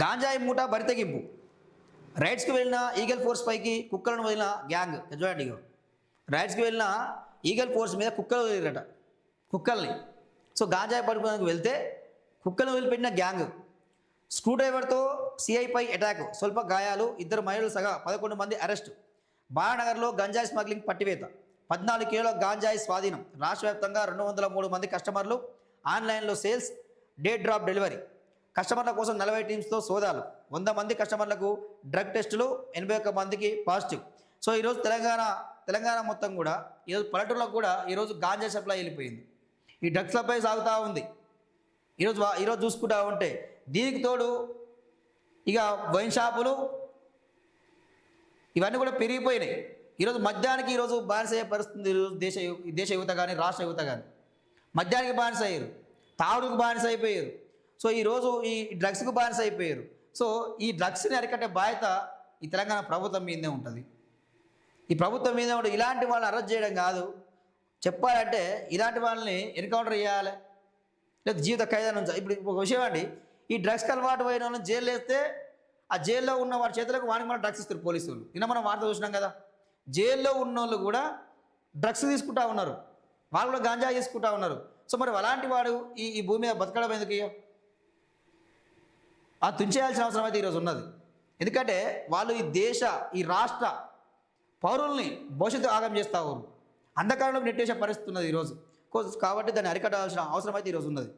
గాంజాయి మూట బరితెగింపు. రైడ్స్కి వెళ్ళిన eagle force పైకి కుక్కలను వదిలిన గ్యాంగ్. చూడండి, రైడ్స్కి వెళ్ళిన ఈగల్ ఫోర్స్ మీద కుక్కలు వదిలిరట, కుక్కల్ని. సో గాంజాయి పట్టుకోవడానికి వెళ్తే కుక్కలను వదిలిపెట్టిన గ్యాంగ్. స్క్రూ డ్రైవర్తో సిఐపై అటాక్, స్వల్ప గాయాలు, 2 మహిళలు సగా 11 మంది అరెస్టు. బాలానగర్లో గంజాయి స్మగ్లింగ్ పట్టివేత, 14 కిలోల గాంజాయి స్వాధీనం. రాష్ట్ర వ్యాప్తంగా 203 మంది కస్టమర్లు. ఆన్లైన్లో సేల్స్, డే డ్రాప్ డెలివరీ. కస్టమర్ల కోసం 40 టీమ్స్తో సోదాలు. 100 మంది కస్టమర్లకు డ్రగ్ టెస్టులు, 81 మందికి పాజిటివ్. సో ఈరోజు తెలంగాణ మొత్తం కూడా ఈరోజు పల్లెటూరులకు కూడా ఈరోజు గాంజా సప్లై వెళ్ళిపోయింది. ఈ డ్రగ్స్ సప్లై సాగుతూ ఉంది. ఈరోజు చూసుకుంటా ఉంటే దీనికి తోడు ఇక వైన్ షాపులు ఇవన్నీ కూడా పెరిగిపోయినాయి. ఈరోజు మద్యానికి ఈరోజు బానిస అయ్యే పరిస్థితి. ఈరోజు దేశ యువత కానీ రాష్ట్ర యువత కానీ మద్యానికి బానిస అయ్యారు, తాగుడుకు బానిస అయిపోయారు. సో ఈరోజు ఈ డ్రగ్స్కు బానిస అయిపోయారు. సో ఈ డ్రగ్స్ని అరికట్టే బాధ్యత ఈ తెలంగాణ ప్రభుత్వం మీదే ఉంటుంది. ఈ ప్రభుత్వం మీదే ఉంటుంది. ఇలాంటి వాళ్ళని అరెస్ట్ చేయడం కాదు, చెప్పాలంటే ఇలాంటి వాళ్ళని ఎన్కౌంటర్ చేయాలి, లేదా జీవిత ఖైదాన్ని ఉంచాలి. ఇప్పుడు ఒక విషయం అండి, ఈ డ్రగ్స్కి అలవాటు పోయిన వాళ్ళని జైలు వేస్తే ఆ జైల్లో ఉన్న వాడి చేతులకు వానికి మనం డ్రగ్స్ ఇస్తారు పోలీసు వాళ్ళు. నిన్న మనం వార్త చూసినాం కదా, జైల్లో ఉన్న వాళ్ళు కూడా డ్రగ్స్ తీసుకుంటా ఉన్నారు, వాళ్ళు కూడా గాంజా తీసుకుంటా ఉన్నారు. సో మరి అలాంటి వాడు ఈ భూమి మీద బతకడం ఎందుకు? అది తుంచేయాల్సిన అవసరం అయితే ఈరోజు ఉన్నది. ఎందుకంటే వాళ్ళు ఈ రాష్ట్ర పౌరుల్ని భవిష్యత్తు ఆగం చేస్తూ ఉన్నారు, అంధకారంలోకి నెట్టేసే పరిస్థితి ఉన్నది ఈరోజు. కాబట్టి దాన్ని అరికట్టాల్సిన అవసరం అయితే ఈరోజు ఉన్నది.